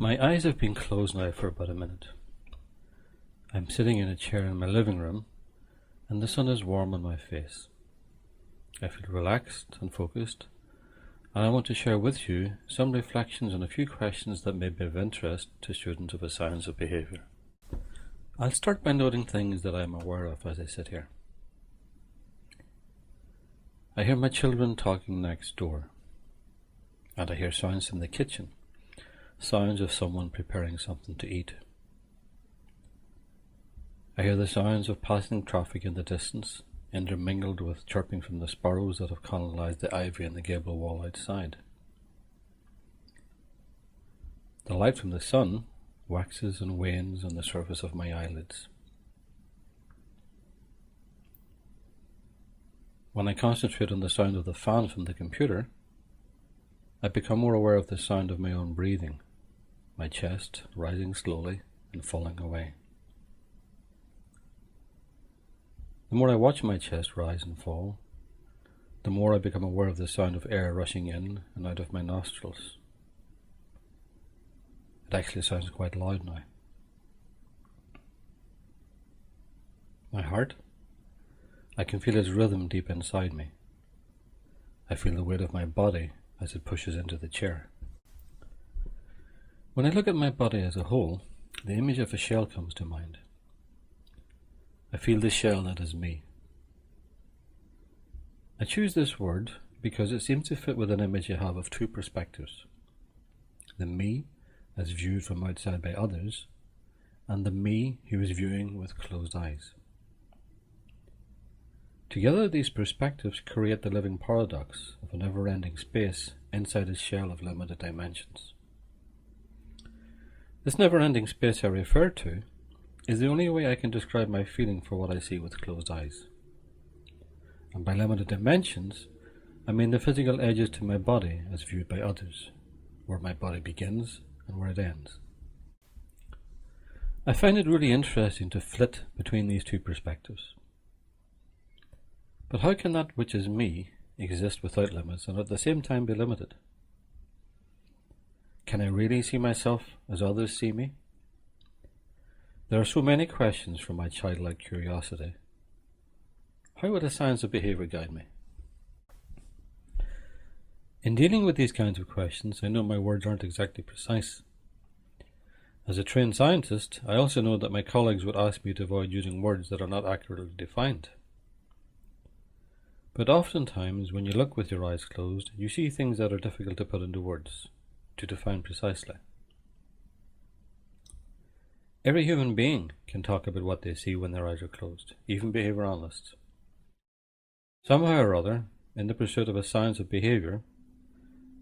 My eyes have been closed now for about a minute. I'm sitting in a chair in my living room, and the sun is warm on my face. I feel relaxed and focused, and I want to share with you some reflections on a few questions that may be of interest to students of the science of behaviour. I'll start by noting things that I am aware of as I sit here. I hear my children talking next door, and I hear sounds in the kitchen, sounds of someone preparing something to eat. I hear the sounds of passing traffic in the distance, intermingled with chirping from the sparrows that have colonised the ivy in the gable wall outside. The light from the sun waxes and wanes on the surface of my eyelids. When I concentrate on the sound of the fan from the computer, I become more aware of the sound of my own breathing, my chest rising slowly and falling away. The more I watch my chest rise and fall, the more I become aware of the sound of air rushing in and out of my nostrils. It actually sounds quite loud now. My heart, I can feel its rhythm deep inside me. I feel the weight of my body as it pushes into the chair. When I look at my body as a whole, the image of a shell comes to mind. I feel the shell that is me. I choose this word because it seems to fit with an image I have of two perspectives. The me as viewed from outside by others, and the me who is viewing with closed eyes. Together these perspectives create the living paradox of a never-ending space inside a shell of limited dimensions. This never-ending space I refer to is the only way I can describe my feeling for what I see with closed eyes. And by limited dimensions, I mean the physical edges to my body as viewed by others, where my body begins and where it ends. I find it really interesting to flit between these two perspectives. But how can that which is me exist without limits and at the same time be limited? Can I really see myself as others see me? There are so many questions from my childlike curiosity. How would a science of behaviour guide me? In dealing with these kinds of questions, I know my words aren't exactly precise. As a trained scientist, I also know that my colleagues would ask me to avoid using words that are not accurately defined. But oftentimes, when you look with your eyes closed, you see things that are difficult to put into words, to define precisely. Every human being can talk about what they see when their eyes are closed, even behaviour analysts. Somehow or other, in the pursuit of a science of behaviour,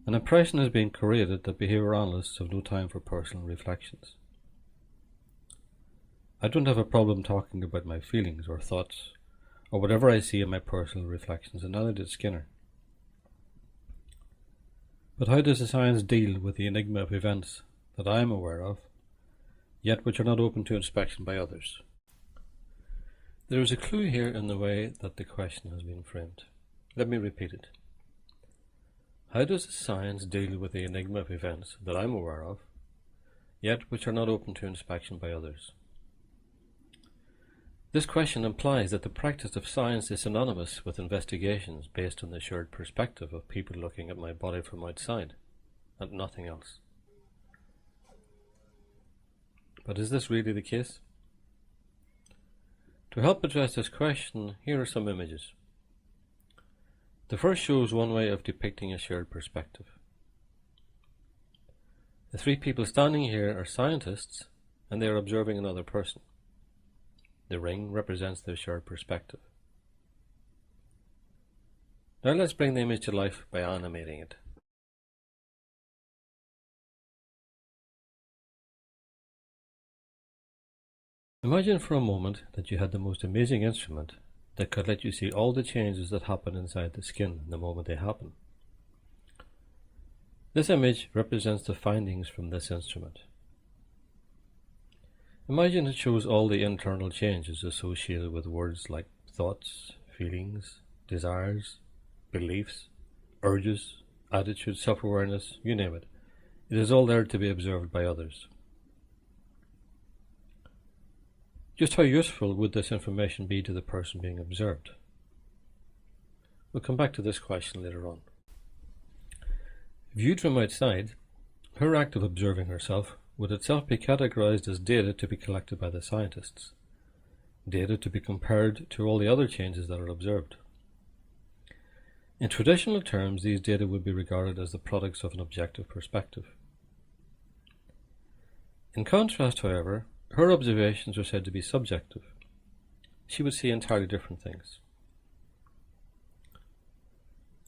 an impression has been created that behaviour analysts have no time for personal reflections. I don't have a problem talking about my feelings or thoughts, or whatever I see in my personal reflections, and neither did Skinner. But how does the science deal with the enigma of events that I am aware of, yet which are not open to inspection by others? There is a clue here in the way that the question has been framed. Let me repeat it. How does the science deal with the enigma of events that I am aware of, yet which are not open to inspection by others? This question implies that the practice of science is synonymous with investigations based on the shared perspective of people looking at my body from outside, and nothing else. But is this really the case? To help address this question, here are some images. The first shows one way of depicting a shared perspective. The three people standing here are scientists, and they are observing another person. The ring represents their shared perspective. Now let's bring the image to life by animating it. Imagine for a moment that you had the most amazing instrument that could let you see all the changes that happen inside the skin the moment they happen. This image represents the findings from this instrument. Imagine it shows all the internal changes associated with words like thoughts, feelings, desires, beliefs, urges, attitude, self-awareness, you name it. It is all there to be observed by others. Just how useful would this information be to the person being observed? We'll come back to this question later on. Viewed from outside, her act of observing herself would itself be categorized as data to be collected by the scientists, data to be compared to all the other changes that are observed. In traditional terms, these data would be regarded as the products of an objective perspective. In contrast, however, her observations are said to be subjective. She would see entirely different things.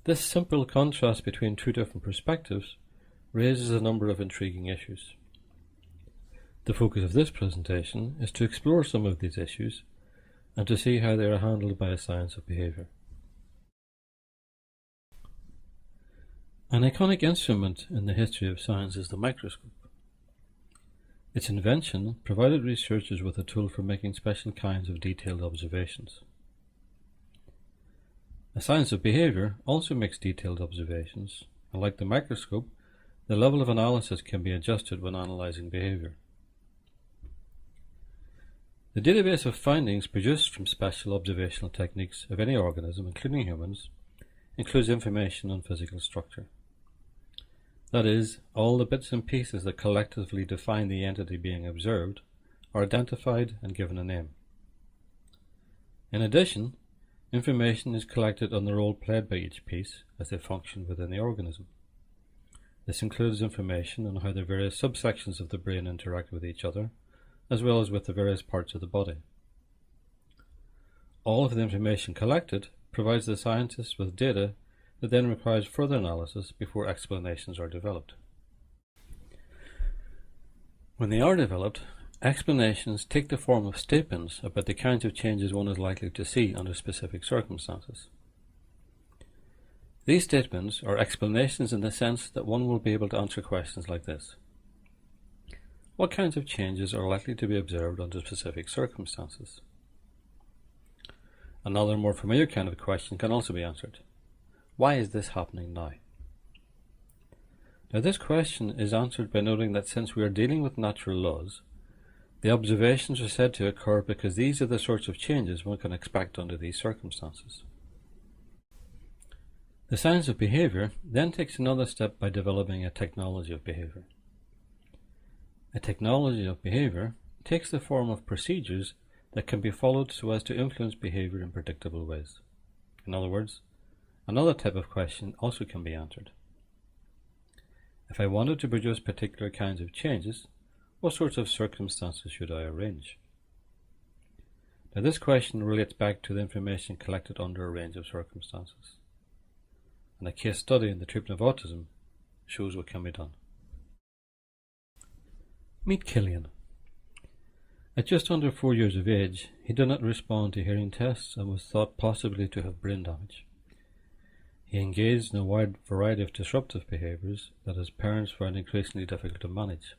This simple contrast between two different perspectives raises a number of intriguing issues. The focus of this presentation is to explore some of these issues and to see how they are handled by a science of behaviour. An iconic instrument in the history of science is the microscope. Its invention provided researchers with a tool for making special kinds of detailed observations. A science of behaviour also makes detailed observations, and like the microscope, the level of analysis can be adjusted when analysing behaviour. The database of findings produced from special observational techniques of any organism, including humans, includes information on physical structure. That is, all the bits and pieces that collectively define the entity being observed are identified and given a name. In addition, information is collected on the role played by each piece as they function within the organism. This includes information on how the various subsections of the brain interact with each other, as well as with the various parts of the body. All of the information collected provides the scientists with data that then requires further analysis before explanations are developed. When they are developed, explanations take the form of statements about the kinds of changes one is likely to see under specific circumstances. These statements are explanations in the sense that one will be able to answer questions like this. What kinds of changes are likely to be observed under specific circumstances? Another more familiar kind of question can also be answered. Why is this happening now? Now, this question is answered by noting that since we are dealing with natural laws, the observations are said to occur because these are the sorts of changes one can expect under these circumstances. The science of behaviour then takes another step by developing a technology of behaviour. A technology of behaviour takes the form of procedures that can be followed so as to influence behaviour in predictable ways. In other words, another type of question also can be answered. If I wanted to produce particular kinds of changes, what sorts of circumstances should I arrange? Now, this question relates back to the information collected under a range of circumstances. And a case study in the treatment of autism shows what can be done. Meet Killian. At just under 4 years of age, he did not respond to hearing tests and was thought possibly to have brain damage. He engaged in a wide variety of disruptive behaviours that his parents found increasingly difficult to manage.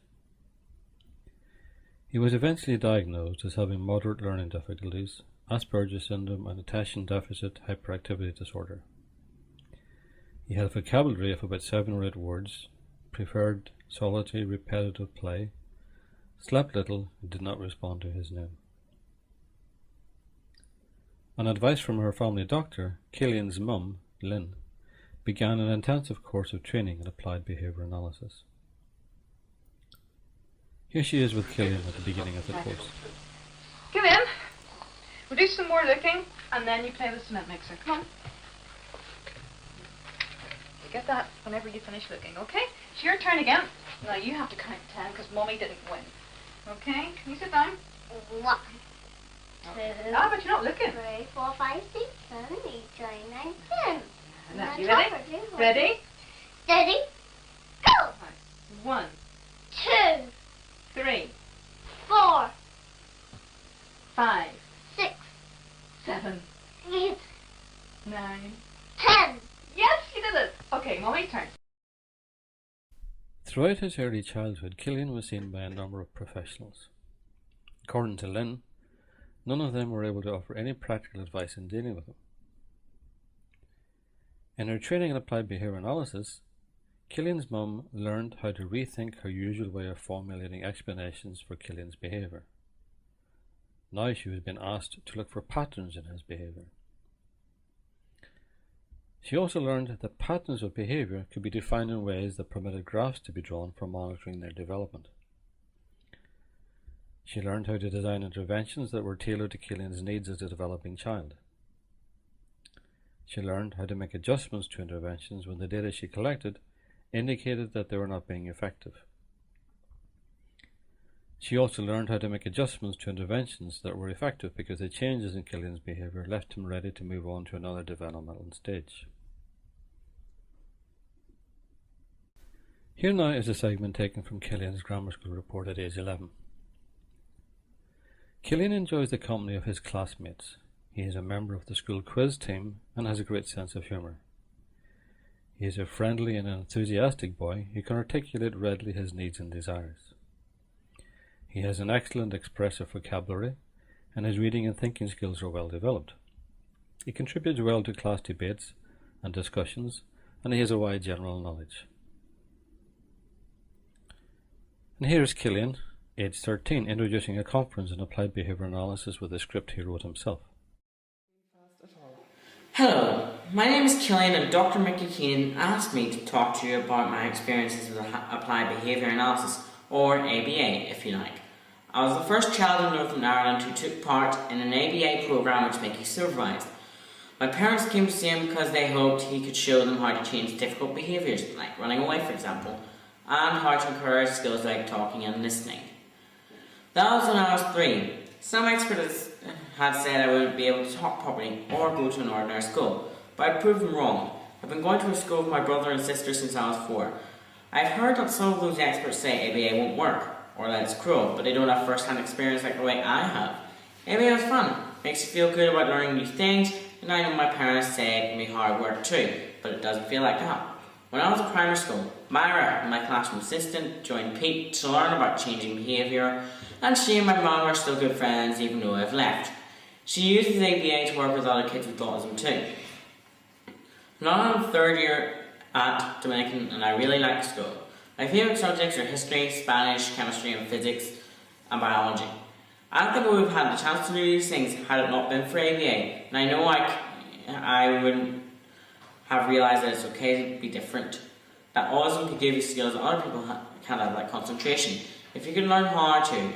He was eventually diagnosed as having moderate learning difficulties, Asperger's syndrome and attention deficit hyperactivity disorder. He had a vocabulary of about 7 or 8 words, preferred solitary repetitive play, slept little, and did not respond to his name. On advice from her family doctor, Killian's mum, Lynn, began an intensive course of training in applied behaviour analysis. Here she is with Killian at the beginning of the course. Come in. We'll do some more looking, and then you play with the cement mixer. Come on. You get that whenever you finish looking, okay? It's your turn again. Now you have to count 10 because Mummy didn't win. Okay? Can you sit down? 1, 2, Ah, but you're not looking. 3, 4, 5, 6, 7, 8, 9, 10. Now, you ready? Ready? Steady. Go. 1, 2, 3, 4, 5, 6, 7, 8, 9. 10. Yes, you did it. Okay, Mummy's turn. Throughout his early childhood, Killian was seen by a number of professionals. According to Lynn, none of them were able to offer any practical advice in dealing with him. In her training in applied behaviour analysis, Killian's mum learned how to rethink her usual way of formulating explanations for Killian's behaviour. Now she was being asked to look for patterns in his behaviour. She also learned that patterns of behaviour could be defined in ways that permitted graphs to be drawn for monitoring their development. She learned how to design interventions that were tailored to Killian's needs as a developing child. She learned how to make adjustments to interventions when the data she collected indicated that they were not being effective. She also learned how to make adjustments to interventions that were effective because the changes in Killian's behaviour left him ready to move on to another developmental stage. Here now is a segment taken from Killian's grammar school report at age 11. Killian enjoys the company of his classmates. He is a member of the school quiz team and has a great sense of humour. He is a friendly and enthusiastic boy who can articulate readily his needs and desires. He has an excellent expressive vocabulary and his reading and thinking skills are well developed. He contributes well to class debates and discussions and he has a wide general knowledge. And here is Killian, age 13, introducing a conference in applied behaviour analysis with a script he wrote himself. Hello, my name is Killian and Dr. Mickey Keenan asked me to talk to you about my experiences with applied behaviour analysis, or ABA if you like. I was the first child in Northern Ireland who took part in an ABA programme which Mickey supervised. My parents came to see him because they hoped he could show them how to change difficult behaviours, like running away for example, and how to encourage skills like talking and listening. That was when I was 3. Some experts had said I wouldn't be able to talk properly or go to an ordinary school, but I proved them wrong. I've been going to a school with my brother and sister since I was 4. I've heard that some of those experts say ABA won't work, or that it's cruel, but they don't have first-hand experience like the way I have. ABA was fun, makes you feel good about learning new things, and I know my parents say it can be hard work too, but it doesn't feel like that. When I was at primary school, Myra, my classroom assistant, joined Pete to learn about changing behaviour, and she and my mum are still good friends even though I've left. She uses ABA to work with other kids with autism too. Now I'm 3rd year at Dominican and I really like school. My favourite subjects are history, Spanish, chemistry and physics and biology. I don't think I would have had the chance to do these things had it not been for ABA, and I know I wouldn't have realised that it's okay to be different. That autism could give you skills that other people can't have, like concentration. If you can learn how to,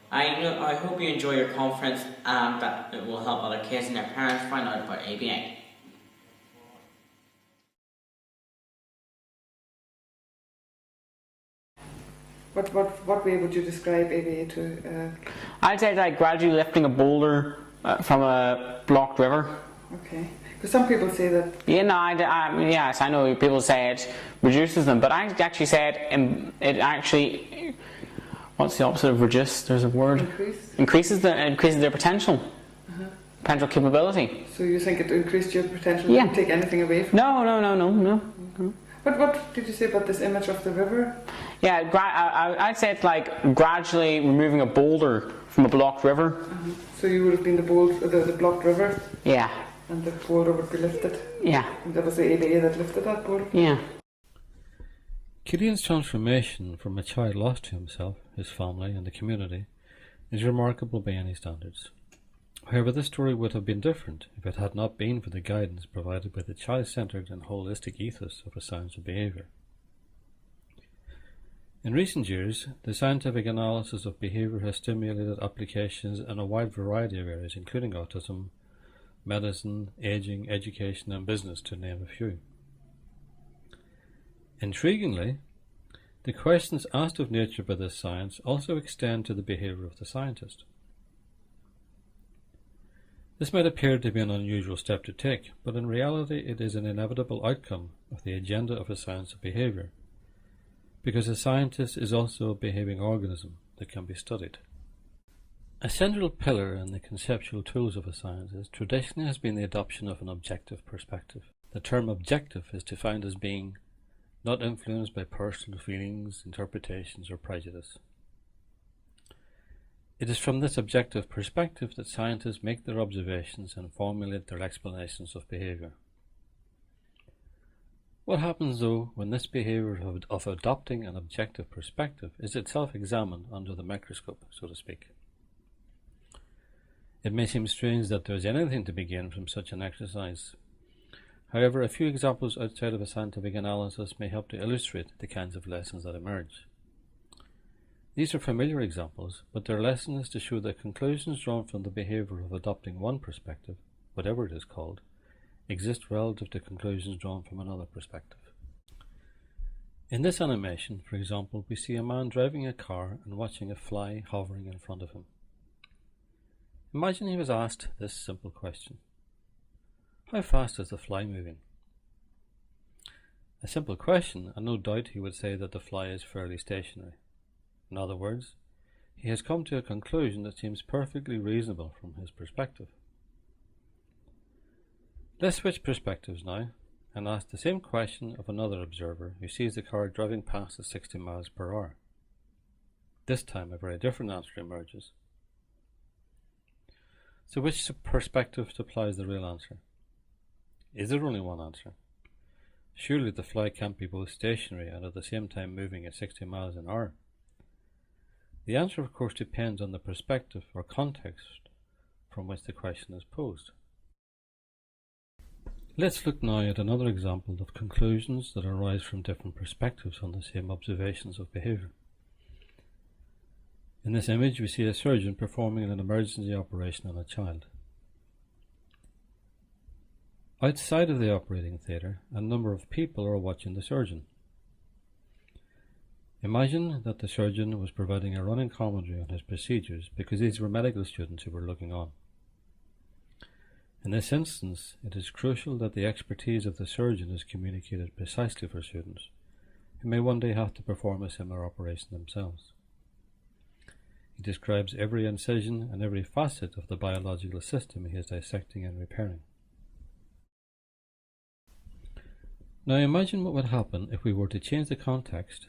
I hope you enjoy your conference and that it will help other kids and their parents find out about ABA. What way would you describe ABA to? I'd say like gradually lifting a boulder from a blocked river. Okay, because some people say that. Yeah, no, yes, I know people say it reduces them, but I actually said it actually. What's the opposite of reduce? There's a word. Increases their potential. Potential capability. So you think it increased your potential? Yeah. You take anything away from? No. But what did you say about this image of the river? Yeah, I'd say it's like gradually removing a boulder from a blocked river. So you would have been the blocked river? Yeah. And the boulder would be lifted? Yeah. And that was the ABA that lifted that boulder? Yeah. Killian's transformation from a child lost to himself, his family and the community is remarkable by any standards. However, this story would have been different if it had not been for the guidance provided by the child-centred and holistic ethos of a science of behaviour. In recent years, the scientific analysis of behaviour has stimulated applications in a wide variety of areas, including autism, medicine, ageing, education and business, to name a few. Intriguingly, the questions asked of nature by this science also extend to the behaviour of the scientist. This might appear to be an unusual step to take, but in reality it is an inevitable outcome of the agenda of a science of behaviour, because a scientist is also a behaving organism that can be studied. A central pillar in the conceptual tools of a scientist traditionally has been the adoption of an objective perspective. The term objective is defined as being not influenced by personal feelings, interpretations or prejudice. It is from this objective perspective that scientists make their observations and formulate their explanations of behaviour. What happens though when this behaviour of adopting an objective perspective is itself examined under the microscope, so to speak? It may seem strange that there is anything to be gained from such an exercise. However, a few examples outside of a scientific analysis may help to illustrate the kinds of lessons that emerge. These are familiar examples, but their lesson is to show that conclusions drawn from the behaviour of adopting one perspective, whatever it is called, exist relative to conclusions drawn from another perspective. In this animation, for example, we see a man driving a car and watching a fly hovering in front of him. Imagine he was asked this simple question: how fast is the fly moving? A simple question, and no doubt he would say that the fly is fairly stationary. In other words, he has come to a conclusion that seems perfectly reasonable from his perspective. Let's switch perspectives now and ask the same question of another observer who sees the car driving past at 60 miles per hour. This time a very different answer emerges. So which perspective supplies the real answer? Is there only one answer? Surely the fly can't be both stationary and at the same time moving at 60 miles an hour. The answer of course depends on the perspective or context from which the question is posed. Let's look now at another example of conclusions that arise from different perspectives on the same observations of behaviour. In this image we see a surgeon performing an emergency operation on a child. Outside of the operating theatre, a number of people are watching the surgeon. Imagine that the surgeon was providing a running commentary on his procedures because these were medical students who were looking on. In this instance, it is crucial that the expertise of the surgeon is communicated precisely for students who may one day have to perform a similar operation themselves. He describes every incision and every facet of the biological system he is dissecting and repairing. Now imagine what would happen if we were to change the context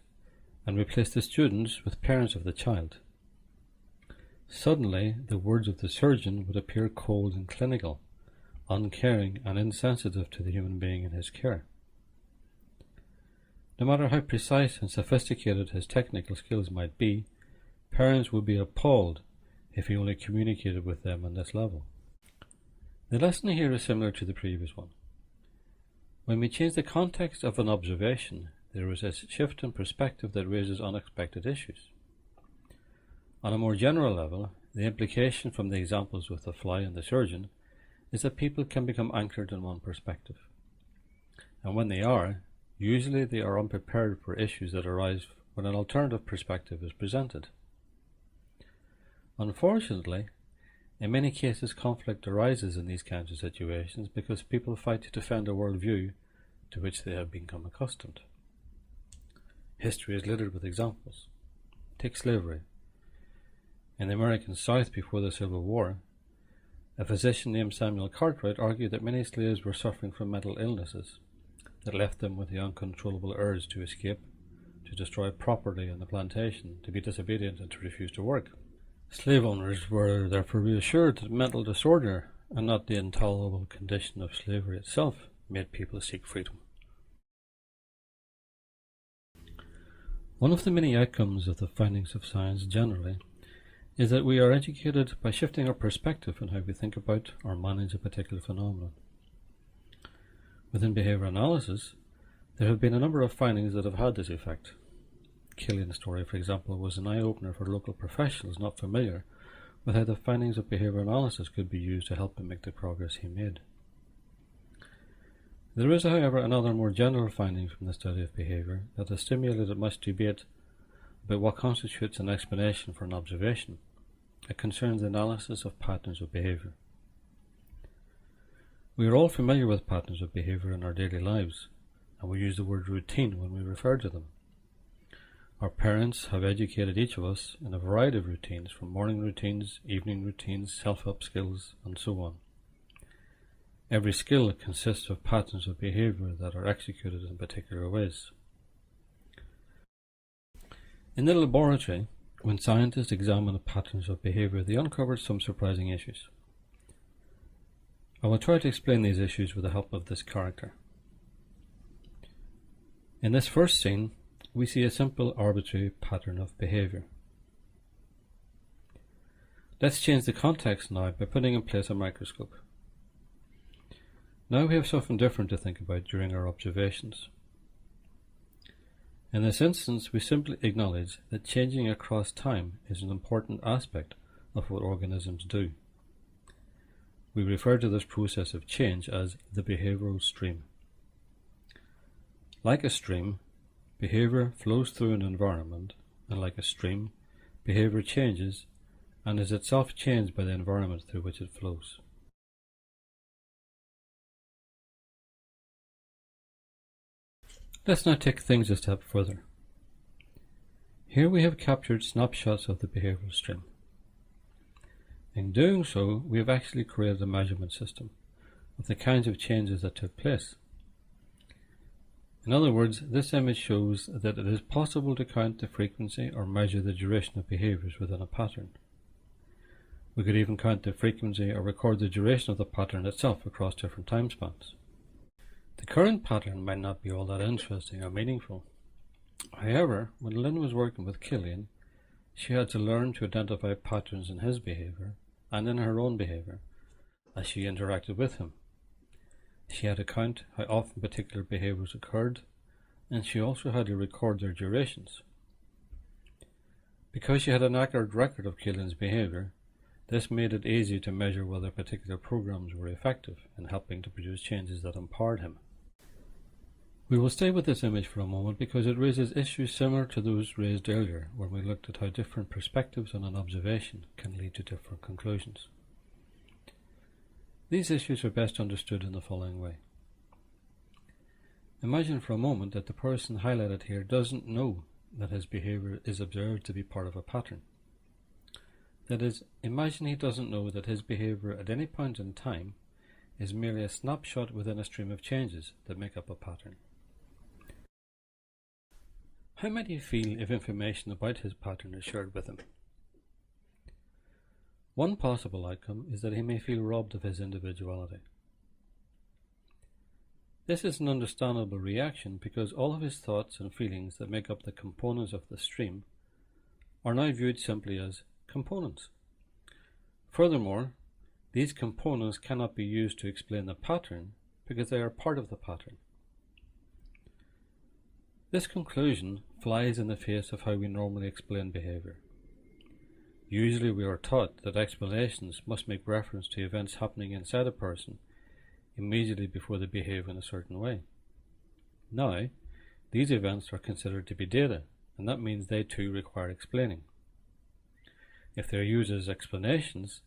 and replace the students with parents of the child. Suddenly, the words of the surgeon would appear cold and clinical, uncaring and insensitive to the human being in his care. No matter how precise and sophisticated his technical skills might be, parents would be appalled if he only communicated with them on this level. The lesson here is similar to the previous one. When we change the context of an observation, there is a shift in perspective that raises unexpected issues. On a more general level, the implication from the examples with the fly and the surgeon is that people can become anchored in one perspective. And when they are, usually they are unprepared for issues that arise when an alternative perspective is presented. Unfortunately, in many cases conflict arises in these kinds of situations because people fight to defend a worldview to which they have become accustomed. History is littered with examples. Take slavery. In the American South before the Civil War, a physician named Samuel Cartwright argued that many slaves were suffering from mental illnesses that left them with the uncontrollable urge to escape, to destroy property on the plantation, to be disobedient and to refuse to work. Slave owners were therefore reassured that mental disorder, and not the intolerable condition of slavery itself, made people seek freedom. One of the many outcomes of the findings of science generally is that we are educated by shifting our perspective on how we think about or manage a particular phenomenon. Within behaviour analysis, there have been a number of findings that have had this effect. Killian's story, for example, was an eye-opener for local professionals not familiar with how the findings of behaviour analysis could be used to help him make the progress he made. There is, however, another more general finding from the study of behaviour that has stimulated much debate about what constitutes an explanation for an observation. It concerns the analysis of patterns of behaviour. We are all familiar with patterns of behaviour in our daily lives, and we use the word routine when we refer to them. Our parents have educated each of us in a variety of routines, from morning routines, evening routines, self-help skills, and so on. Every skill consists of patterns of behaviour that are executed in particular ways. In the laboratory, when scientists examined patterns of behaviour, they uncovered some surprising issues. I will try to explain these issues with the help of this character. In this first scene, we see a simple arbitrary pattern of behaviour. Let's change the context now by putting in place a microscope. Now we have something different to think about during our observations. In this instance, we simply acknowledge that changing across time is an important aspect of what organisms do. We refer to this process of change as the behavioural stream. Like a stream, behaviour flows through an environment, and like a stream, behaviour changes and is itself changed by the environment through which it flows. Let's now take things a step further. Here we have captured snapshots of the behavioural stream. In doing so, we have actually created a measurement system of the kinds of changes that took place. In other words, this image shows that it is possible to count the frequency or measure the duration of behaviours within a pattern. We could even count the frequency or record the duration of the pattern itself across different time spans. The current pattern might not be all that interesting or meaningful. However, when Lynn was working with Killian, she had to learn to identify patterns in his behaviour and in her own behaviour as she interacted with him. She had to count how often particular behaviours occurred, and she also had to record their durations. Because she had an accurate record of Killian's behaviour, this made it easy to measure whether particular programs were effective in helping to produce changes that empowered him. We will stay with this image for a moment because it raises issues similar to those raised earlier when we looked at how different perspectives on an observation can lead to different conclusions. These issues are best understood in the following way. Imagine for a moment that the person highlighted here doesn't know that his behaviour is observed to be part of a pattern. That is, imagine he doesn't know that his behaviour at any point in time is merely a snapshot within a stream of changes that make up a pattern. How might he feel if information about his pattern is shared with him? One possible outcome is that he may feel robbed of his individuality. This is an understandable reaction because all of his thoughts and feelings that make up the components of the stream are now viewed simply as components. Furthermore, these components cannot be used to explain the pattern because they are part of the pattern. This conclusion flies in the face of how we normally explain behaviour. Usually we are taught that explanations must make reference to events happening inside a person immediately before they behave in a certain way. Now, these events are considered to be data, and that means they too require explaining. If they are used as explanations,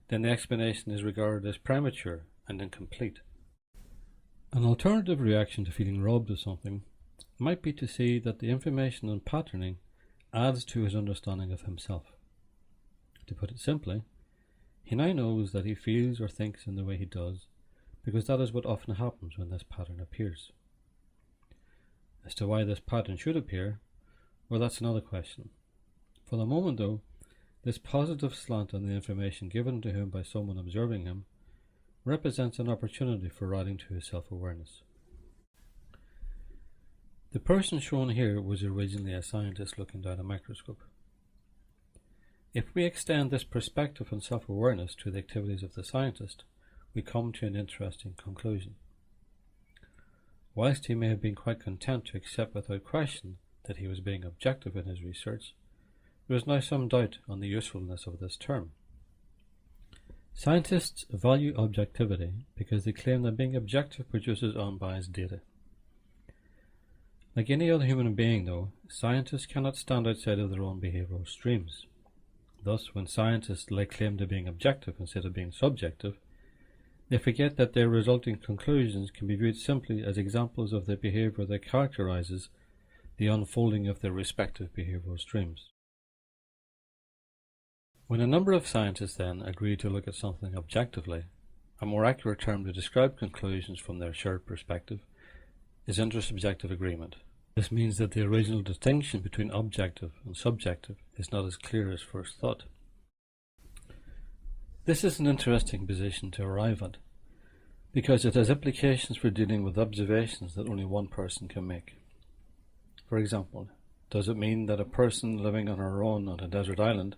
then the explanation is regarded as premature and incomplete. An alternative reaction to feeling robbed of something might be to see that the information on patterning adds to his understanding of himself. To put it simply, he now knows that he feels or thinks in the way he does because that is what often happens when this pattern appears. As to why this pattern should appear, well, that's another question. For the moment though, this positive slant on the information given to him by someone observing him represents an opportunity for adding to his self-awareness. The person shown here was originally a scientist looking down a microscope. If we extend this perspective on self-awareness to the activities of the scientist, we come to an interesting conclusion. Whilst he may have been quite content to accept without question that he was being objective in his research, there is now some doubt on the usefulness of this term. Scientists value objectivity because they claim that being objective produces unbiased data. Like any other human being though, scientists cannot stand outside of their own behavioural streams. Thus, when scientists lay claim to being objective instead of being subjective, they forget that their resulting conclusions can be viewed simply as examples of the behaviour that characterises the unfolding of their respective behavioural streams. When a number of scientists then agree to look at something objectively, a more accurate term to describe conclusions from their shared perspective is intersubjective agreement. This means that the original distinction between objective and subjective is not as clear as first thought. This is an interesting position to arrive at, because it has implications for dealing with observations that only one person can make. For example, does it mean that a person living on her own on a desert island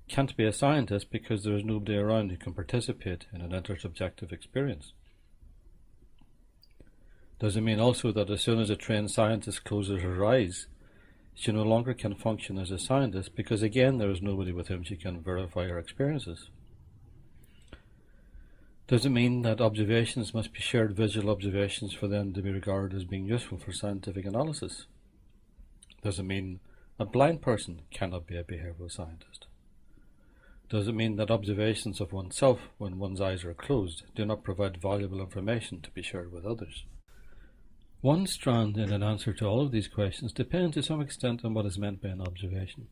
can't be a scientist because there is nobody around who can participate in an intersubjective experience? Does it mean also that as soon as a trained scientist closes her eyes, she no longer can function as a scientist because again there is nobody with whom she can verify her experiences? Does it mean that observations must be shared visual observations for them to be regarded as being useful for scientific analysis? Does it mean a blind person cannot be a behavioral scientist? Does it mean that observations of oneself when one's eyes are closed do not provide valuable information to be shared with others? One strand in an answer to all of these questions depends to some extent on what is meant by an observation.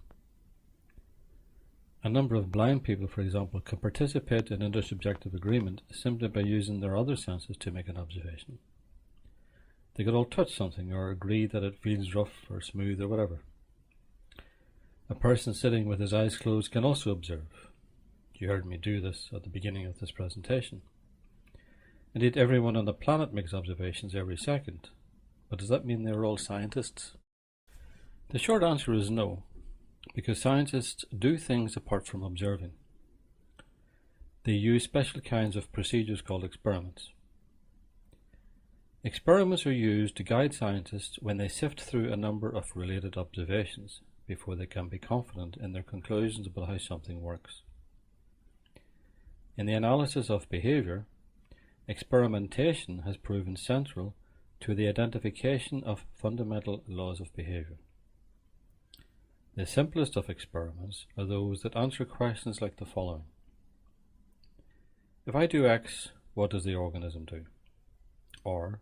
A number of blind people, for example, can participate in intersubjective agreement simply by using their other senses to make an observation. They could all touch something or agree that it feels rough or smooth or whatever. A person sitting with his eyes closed can also observe. You heard me do this at the beginning of this presentation. Indeed, everyone on the planet makes observations every second. But does that mean they're all scientists? The short answer is no, because scientists do things apart from observing. They use special kinds of procedures called experiments. Experiments are used to guide scientists when they sift through a number of related observations before they can be confident in their conclusions about how something works. In the analysis of behavior, experimentation has proven central to the identification of fundamental laws of behavior. The simplest of experiments are those that answer questions like the following. If I do X, what does the organism do? Or,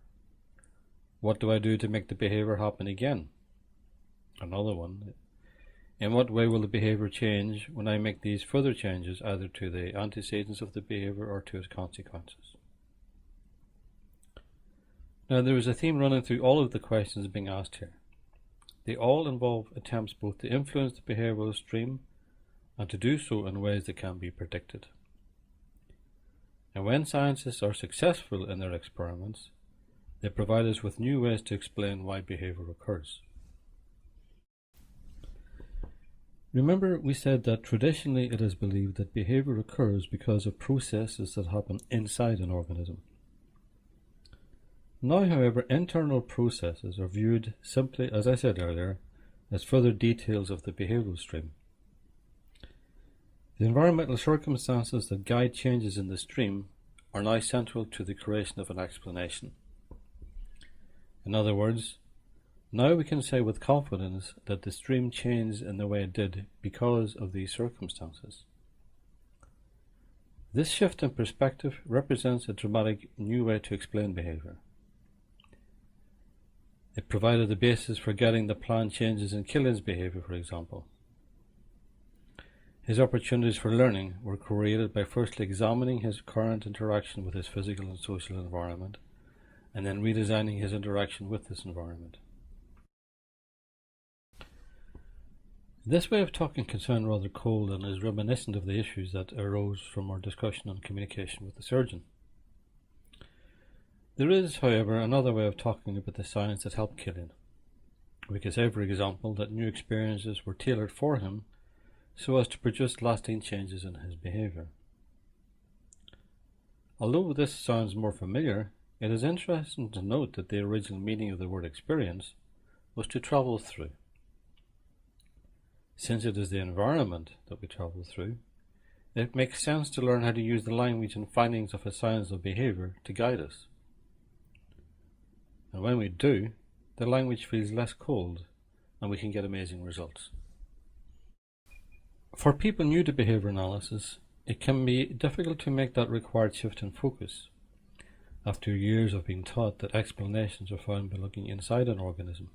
what do I do to make the behavior happen again? Another one, in what way will the behavior change when I make these further changes either to the antecedents of the behavior or to its consequences? Now there is a theme running through all of the questions being asked here. They all involve attempts both to influence the behavioral stream and to do so in ways that can be predicted. And when scientists are successful in their experiments, they provide us with new ways to explain why behavior occurs. Remember, we said that traditionally it is believed that behavior occurs because of processes that happen inside an organism. Now, however, internal processes are viewed simply, as I said earlier, as further details of the behavioral stream. The environmental circumstances that guide changes in the stream are now central to the creation of an explanation. In other words, now we can say with confidence that the stream changed in the way it did because of these circumstances. This shift in perspective represents a dramatic new way to explain behavior. It provided the basis for getting the planned changes in Killian's behavior, for example. His opportunities for learning were created by firstly examining his current interaction with his physical and social environment, and then redesigning his interaction with this environment. This way of talking can sound rather cold and is reminiscent of the issues that arose from our discussion on communication with the surgeon. There is, however, another way of talking about the science that helped Killian. We could say, for example, that new experiences were tailored for him so as to produce lasting changes in his behavior. Although this sounds more familiar, it is interesting to note that the original meaning of the word experience was to travel through. Since it is the environment that we travel through, it makes sense to learn how to use the language and findings of a science of behavior to guide us. And when we do, the language feels less cold and we can get amazing results. For people new to behavior analysis, it can be difficult to make that required shift in focus after years of being taught that explanations are found by looking inside an organism.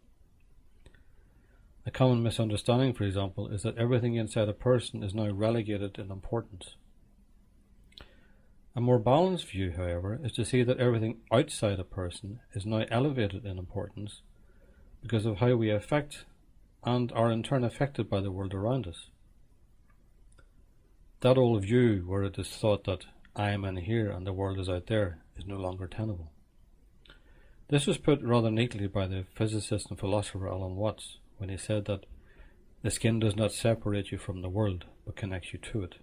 A common misunderstanding, for example, is that everything inside a person is now relegated in importance. A more balanced view, however, is to see that everything outside a person is now elevated in importance because of how we affect and are in turn affected by the world around us. That old view where it is thought that I am in here and the world is out there is no longer tenable. This was put rather neatly by the physicist and philosopher Alan Watts when he said that the skin does not separate you from the world, but connects you to it.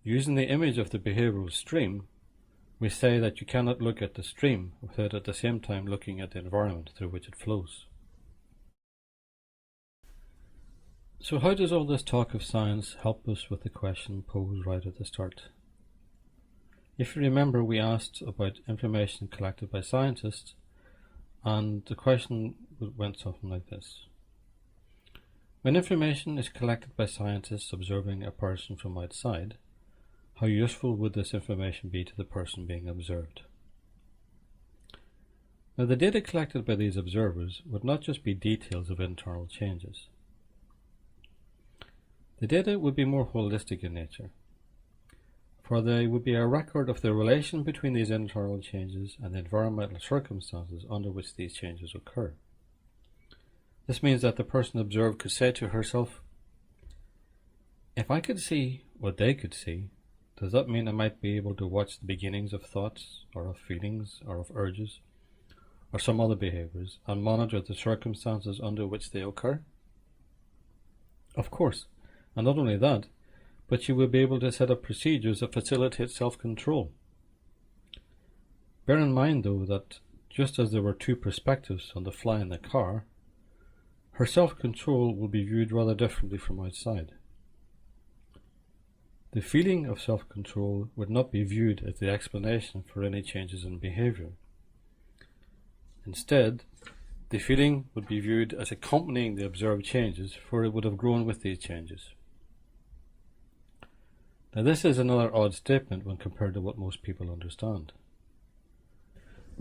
Using the image of the behavioral stream, we say that you cannot look at the stream without at the same time looking at the environment through which it flows. So how does all this talk of science help us with the question posed right at the start? If you remember, we asked about information collected by scientists, and the question went something like this. When information is collected by scientists observing a person from outside, how useful would this information be to the person being observed? Now, the data collected by these observers would not just be details of internal changes. The data would be more holistic in nature, for they would be a record of the relation between these internal changes and the environmental circumstances under which these changes occur. This means that the person observed could say to herself, if I could see what they could see, does that mean I might be able to watch the beginnings of thoughts, or of feelings, or of urges, or some other behaviors, and monitor the circumstances under which they occur? Of course, and not only that, but you will be able to set up procedures that facilitate self-control. Bear in mind, though, that just as there were two perspectives on the fly in the car, her self-control will be viewed rather differently from outside. The feeling of self-control would not be viewed as the explanation for any changes in behavior. Instead, the feeling would be viewed as accompanying the observed changes, for it would have grown with these changes. Now, this is another odd statement when compared to what most people understand.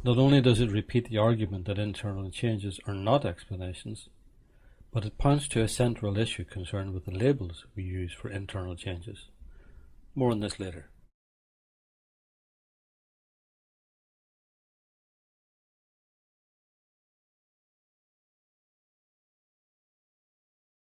Not only does it repeat the argument that internal changes are not explanations, but it points to a central issue concerned with the labels we use for internal changes. More on this later.